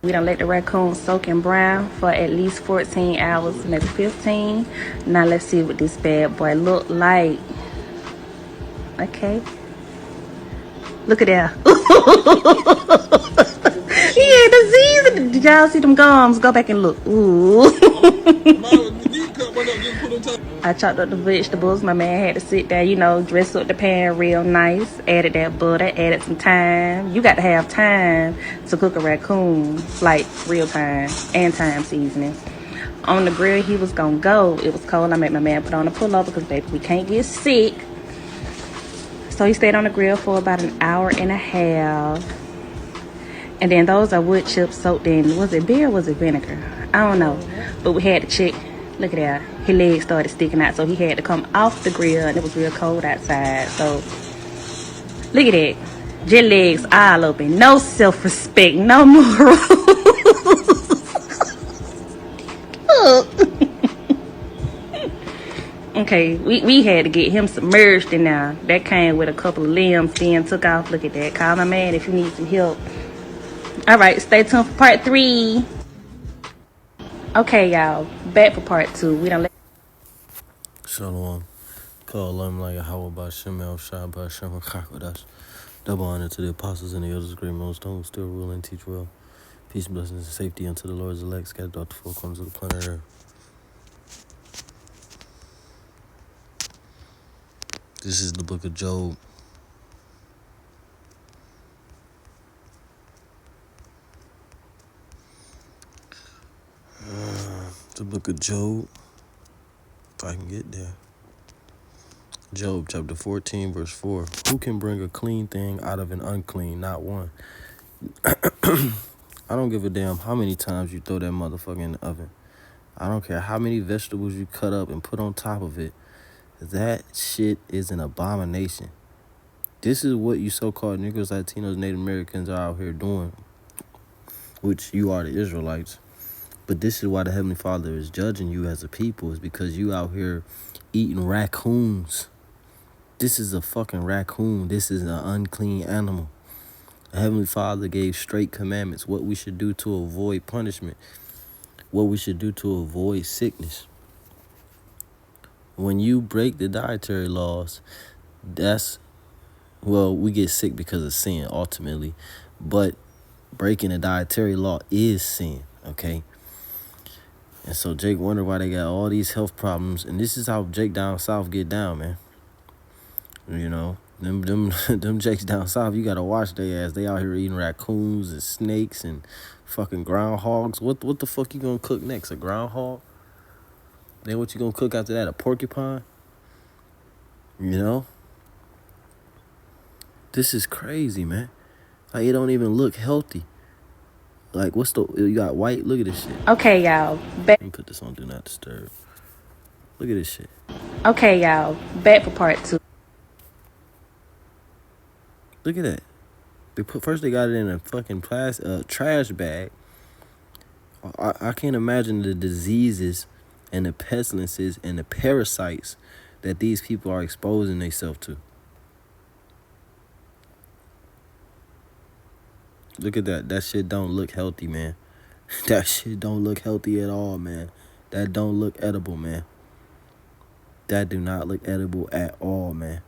We done let the raccoon soak and brown for at least 14 hours, maybe 15. Now let's see what this bad boy look like. Okay. Look at that. Yeah, disease. Did y'all see them gums? Go back and look. Ooh. I chopped up the vegetables. My man had to sit there, dress up the pan real nice. Added that butter, added some thyme. You got to have time to cook a raccoon, like real time, and thyme seasoning. On the grill, he was gonna go. It was cold. I made my man put on a pullover because, baby, we can't get sick. So he stayed on the grill for about an hour and a half. And then those are wood chips soaked in, was it beer or was it vinegar? I don't know. But we had to check. Look at that. His legs started sticking out, so he had to come off the grill, and it was real cold outside. So, look at that. Jet legs all open. No self-respect. No moral. Look. Okay, we had to get him submerged in there. That came with a couple of limbs, then took off. Look at that. Call my man if you need some help. All right, stay tuned for part 3. Okay, y'all, back for part 2. We don't let. Shalom. Call them like a how about Shemel Shabbat Shem Chakodash. Double honor to the apostles and the elders, great millstones, still rule and teach well. Peace, blessings, and safety unto the Lord's elect, scattered out the four corners of the planet Earth. This is the book of Job. The book of Job, if I can get there. Job chapter 14, verse 4. Who can bring a clean thing out of an unclean? Not one. I don't give a damn how many times you throw that motherfucker in the oven. I don't care how many vegetables you cut up and put on top of it. That shit is an abomination. This is what you so-called Negroes, Latinos, Native Americans are out here doing, which you are the Israelites. But this is why the Heavenly Father is judging you as a people, is because you out here eating raccoons. This is a fucking raccoon. This is an unclean animal. The Heavenly Father gave straight commandments, what we should do to avoid punishment, what we should do to avoid sickness. When you break the dietary laws, we get sick because of sin, ultimately. But breaking a dietary law is sin, okay? And so Jake wonder why they got all these health problems. And this is how Jake down south get down, man. You know, them Jakes down south, you gotta watch their ass. They out here eating raccoons and snakes and fucking groundhogs. What the fuck you gonna cook next? A groundhog? Then what you gonna cook after that? A porcupine? You know? This is crazy, man. Like, it don't even look healthy. Like, you got white? Look at this shit. Okay, y'all. Let me put this on Do Not Disturb. Look at this shit. Okay, y'all. Back for part 2. Look at that. First they got it in a fucking trash bag. I can't imagine the diseases and the pestilences and the parasites that these people are exposing themselves to. Look at that. That shit don't look healthy, man. That shit don't look healthy at all, man. That don't look edible, man. That do not look edible at all, man.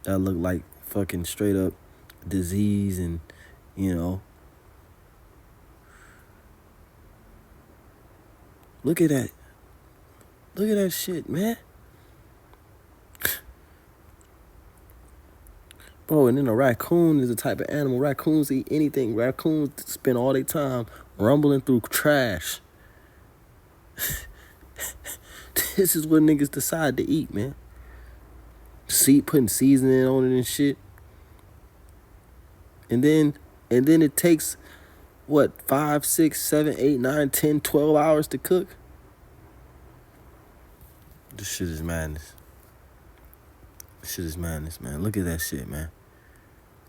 That look like fucking straight up disease and, you know. Look at that. Look at that shit, man. Bro, and then a raccoon is a type of animal. Raccoons eat anything. Raccoons spend all their time rumbling through trash. This is what niggas decide to eat, man. Putting seasoning on it and shit. And then it takes, 5, 6, 7, 8, 9, 10, 12 hours to cook? This shit is madness. This shit is madness, man. Look at that shit, man.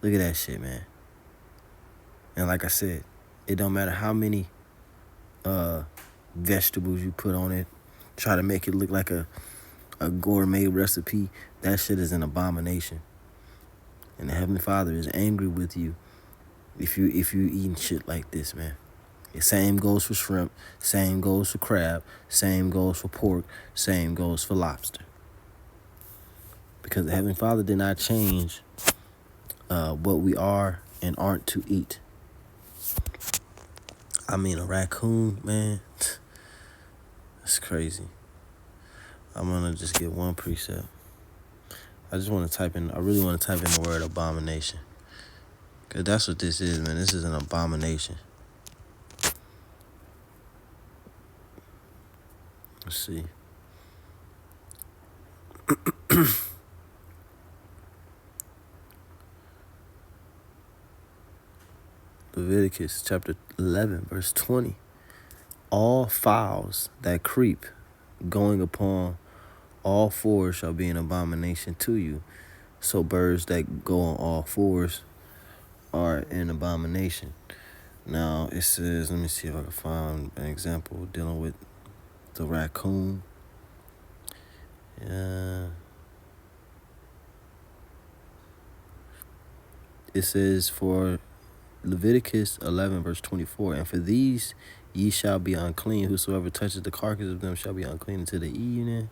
Look at that shit, man. And like I said, it don't matter how many vegetables you put on it, try to make it look like a gourmet recipe, that shit is an abomination. And the Heavenly Father is angry with you If you eating shit like this, man. The same goes for shrimp, same goes for crab, same goes for pork, same goes for lobster. Because the Heavenly Father did not change what we are and aren't to eat. I mean, a raccoon, man, that's crazy. I'm gonna just get one precept. I really want to type in the word abomination. Because that's what this is, man. This is an abomination. Let's see. Leviticus chapter 11, verse 20. All fowls that creep, going upon all fours, shall be an abomination to you. So birds that go on all fours are an abomination. Now it says, let me see if I can find an example dealing with the raccoon. It says for Leviticus 11, verse 24, and for these ye shall be unclean. Whosoever touches the carcass of them shall be unclean until the evening.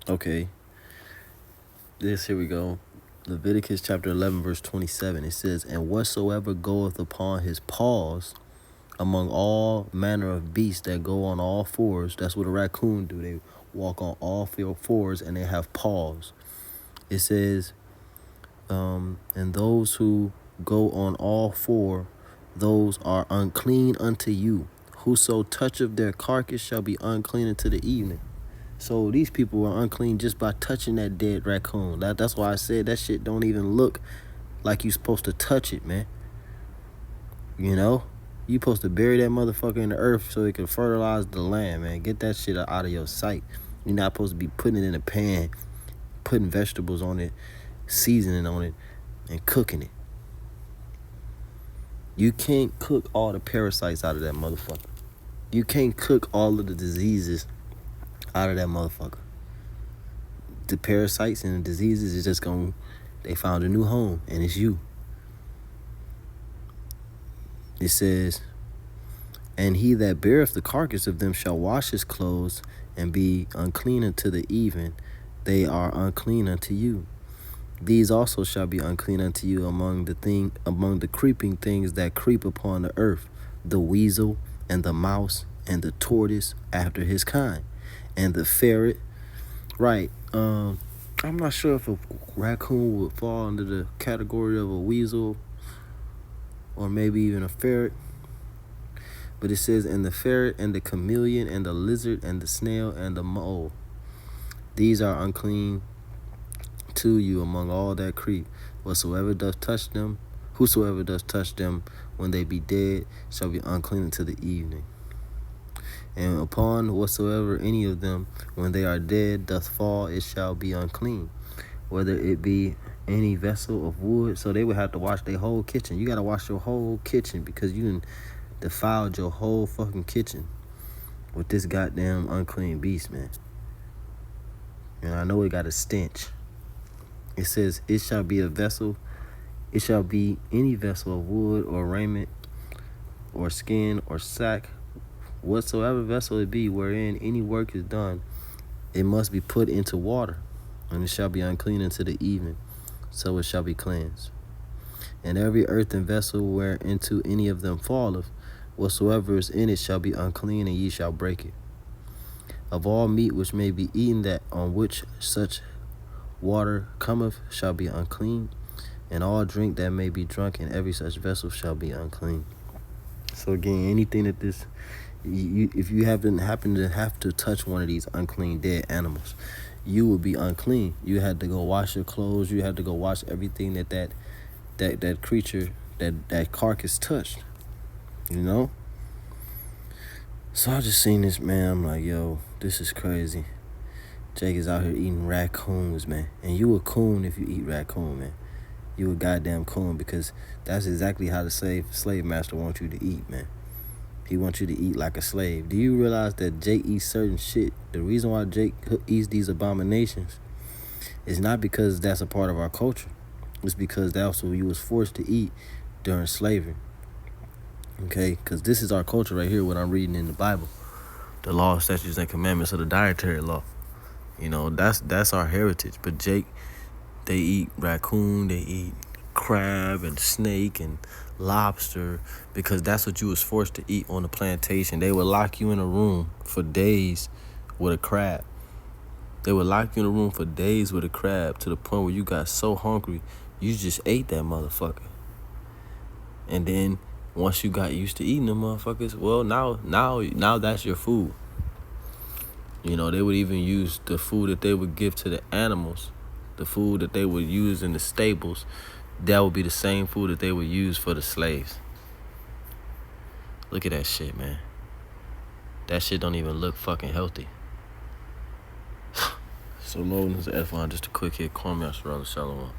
Okay. Here we go. Leviticus chapter 11, verse 27. It says, and whatsoever goeth upon his paws among all manner of beasts that go on all fours. That's what a raccoon do. They walk on all fours and they have paws. It says, and those who go on all four, those are unclean unto you. Whoso toucheth their carcass shall be unclean until the evening. So these people are unclean just by touching that dead raccoon. That's why I said that shit don't even look like you supposed to touch it, man. You know? You supposed to bury that motherfucker in the earth so it can fertilize the land, man. Get that shit out of your sight. You're not supposed to be putting it in a pan, putting vegetables on it, seasoning on it, and cooking it. You can't cook all the parasites out of that motherfucker. You can't cook all of the diseases out of that motherfucker. The parasites and the diseases is just they found a new home, and it's you. It says, and he that beareth the carcass of them shall wash his clothes and be unclean until the even. They are unclean unto you. These also shall be unclean unto you among the creeping things that creep upon the earth, the weasel and the mouse and the tortoise after his kind, and the ferret. Right. I'm not sure if a raccoon would fall under the category of a weasel or maybe even a ferret. But it says, and the ferret and the chameleon and the lizard and the snail and the mole. These are unclean to you among all that creep. Whosoever does touch them when they be dead shall be unclean until the evening. And upon whatsoever any of them when they are dead doth fall, it shall be unclean, whether it be any vessel of wood. So they would have to wash their whole kitchen. You got to wash your whole kitchen because you defiled your whole fucking kitchen with this goddamn unclean beast, man. And I know it got a stench. It says, it shall be any vessel of wood or raiment or skin or sack, whatsoever vessel it be wherein any work is done, it must be put into water, and it shall be unclean until the evening, so it shall be cleansed. And every earthen vessel whereinto any of them falleth, whatsoever is in it shall be unclean, and ye shall break it. Of all meat which may be eaten, that on which such water cometh shall be unclean, and all drink that may be drunk in every such vessel shall be unclean. So again, anything that if you happen to have to touch one of these unclean dead animals, you will be unclean. You had to go wash your clothes. You had to go wash everything that creature, that carcass touched. You know? So I just seen this, man. I'm like, yo, this is crazy. Jake is out here eating raccoons, man. And you a coon if you eat raccoon, man. You a goddamn coon, because that's exactly how the slave master wants you to eat, man. He wants you to eat like a slave. Do you realize that Jake eats certain shit? The reason why Jake eats these abominations is not because that's a part of our culture. It's because that's what you was forced to eat during slavery. Okay, because this is our culture right here, what I'm reading in the Bible. The law, statutes, and commandments of the dietary law. You know, that's our heritage. But Jake, they eat raccoon, they eat crab and snake and lobster because that's what you was forced to eat on the plantation. They would lock you in a room for days with a crab. They would lock you in a room for days with a crab to the point where you got so hungry, you just ate that motherfucker. And then once you got used to eating them motherfuckers, well, now that's your food. You know, they would even use the food that they would give to the animals, the food that they would use in the stables. That would be the same food that they would use for the slaves. Look at that shit, man. That shit don't even look fucking healthy. So loading this F1, just a quick hit. Call me out, Shalom.